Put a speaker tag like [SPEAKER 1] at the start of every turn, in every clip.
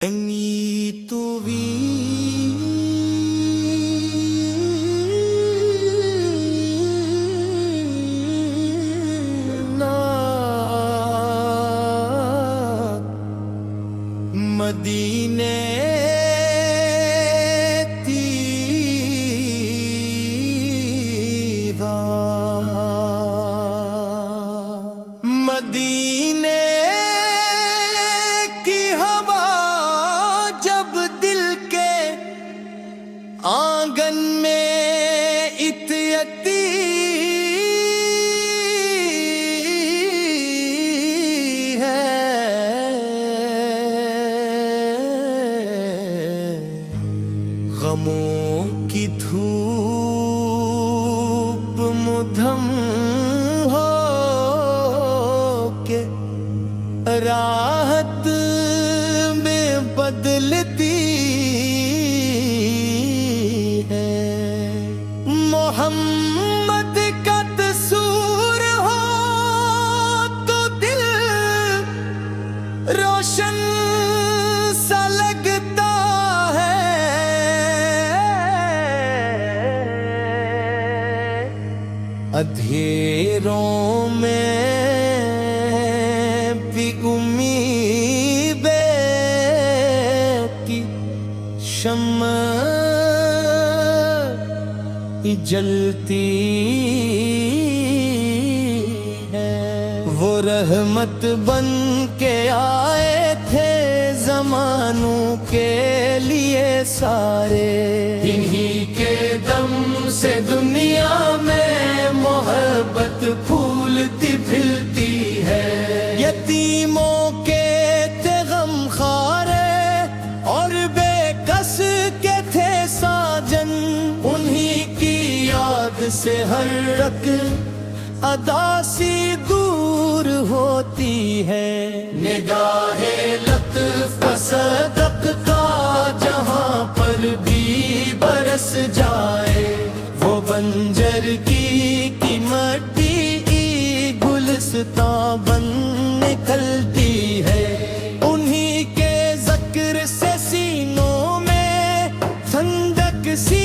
[SPEAKER 1] Ogni tu Madine tiva Madine की हवा जब दिल के आंगन में इतयती गमों की धूप मुधम हो के राहत में बदलती है। मोहम्मद का तसूर हो तो दिल रोशन सा लगता अंधेरों में भी उम्मीदें की शम्मा जलती है। वो रहमत बन के आए थे ज़मानों के लिए सारे, इन्हीं के दम से दुनिया में मोहब्बत फूलती फिरती है। यतीमों के थे गमखारे और बेकस के थे साजन, उन्हीं की याद से हर रक अदासी दूर होती है। निगाहे लत्फ सदक का जहां पर भी बरस जाए, वो बंजर की मट्टी गुलस्तां बन निकलती है। उन्हीं के ज़िक्र से सीनों में ठंडक सी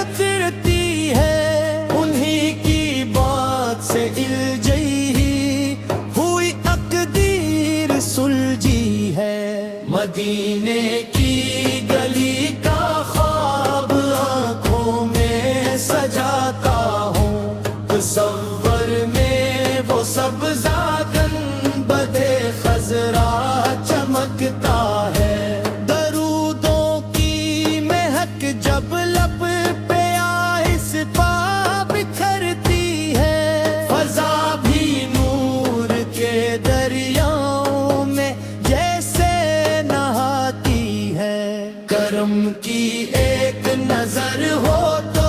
[SPEAKER 1] उतरती है। उन्हीं की बात से इल्जई हुई तकदीर सुलझी है। मदीने की गली का ख्वाब आंखों में सजाता हूँ, तसव्वुर में वो सब्ज़ागन बदे खज़रा चमकता है। दरूदों की महक जब लब पे आहिस्ता बिखरती है, फ़ज़ा भी नूर के दरियाओं में जैसे नहाती है। करम की एक नजर हो तो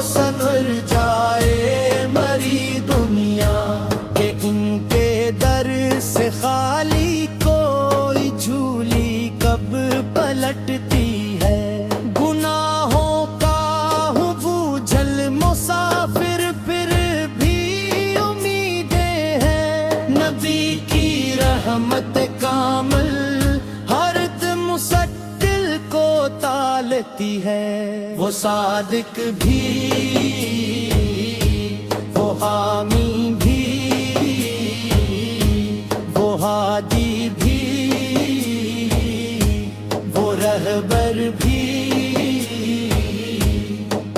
[SPEAKER 1] संवर जाए मरी दुनिया, के इनके दर से खाली कोई झूली कब पलटती है। गुनाहों का हूँ बूझल मुसाफिर, फिर भी उम्मीदें हैं। नबी की रहमत कामिल हर मुसक्किल को तालती है। वो सादिक भी, वो हामी भी, वो हादी भी, वो रहबर भी,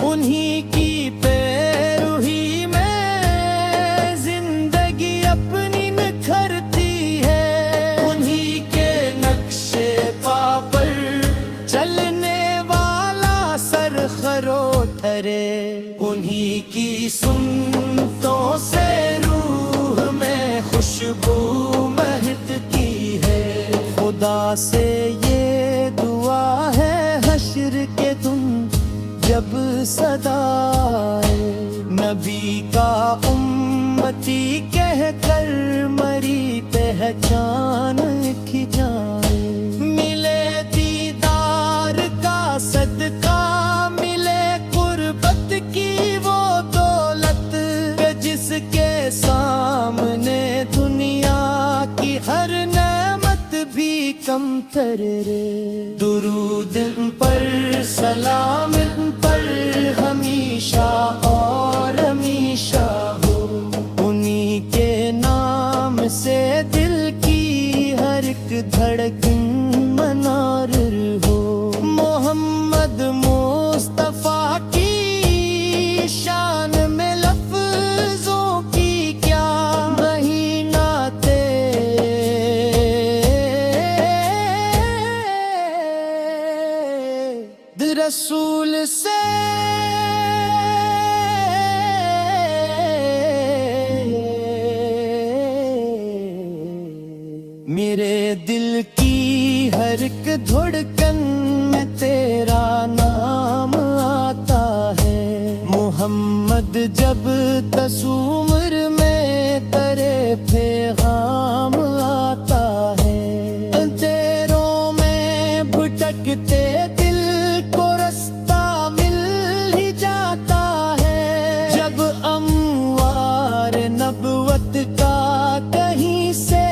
[SPEAKER 1] उन्हीं की पैरुही में जिंदगी अपनी निखरती है। उन्हीं के नक्शे पा पर चलने वाला सर खरोठरे, उन्हीं की सुन्नतों से रूह में खुशबू महकती है। खुदा से ये दुआ है हश्र के तुम जब सदाए, नबी का उम्मती कह कर मरी पहचान की जाए। मिले दीदार का सदका, मिले कुर्बत की वो दौलत, जिसके सामने दुनिया की हर नेमत भी कम پتھر رے، درود ان پر سلام ان پر ہمیشہ اور ہمیشہ ہو، انہی کے نام سے دل کی ہر ایک دھڑکن منارر ہو، محمد مصطفیٰ کی شان میں لفظوں کی کیا مہینات رسول سے میرے دل کی ہر ایک دھڑکن میں تیرا نام آتا ہے، محمد جب تصور میں تیرے پیغام آتا ہے، تیروں میں بھٹکتے دل کو رستہ مل ہی جاتا ہے، جب اموار نبوت کا کہیں سے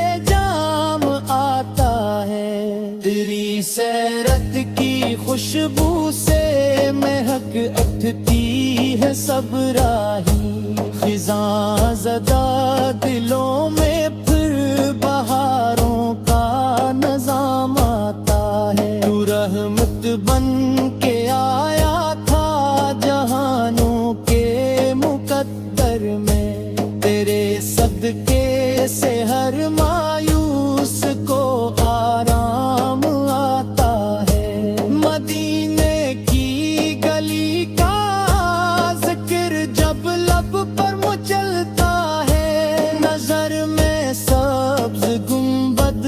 [SPEAKER 1] آتا ہے، تیری سیرت کی خوشبو سے مہک اٹھتی ہے سب راہی، خزاں زدہ دلوں میں پھر بہاروں کا نظام آتا ہے، تو رحمت بن کے آیا تھا جہانوں کے مقدر میں، تیرے صدقے سے ہر مایوس کو آرام آتا ہے، مدینے کی گلی کا ذکر جب لب پر مچلتا ہے، نظر میں سبز گنبد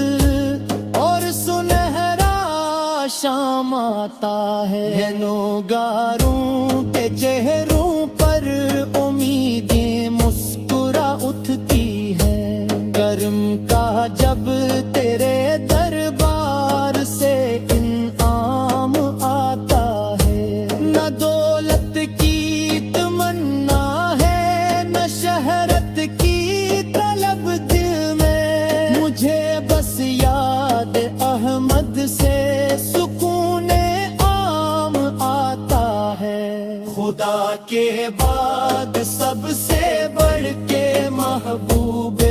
[SPEAKER 1] اور سنہرا شام آتا ہے، نوگاروں کے چہروں پر امیدیں مسکرا اٹھتی ہے، کرم کا جب تیرے دربار سے انعام آتا ہے، نہ دولت کی تمنا ہے نہ شہرت کی طلب دل میں، مجھے بس یاد احمد سے سکون عام آتا ہے، خدا کے بعد سب سے بڑھ کے محبوب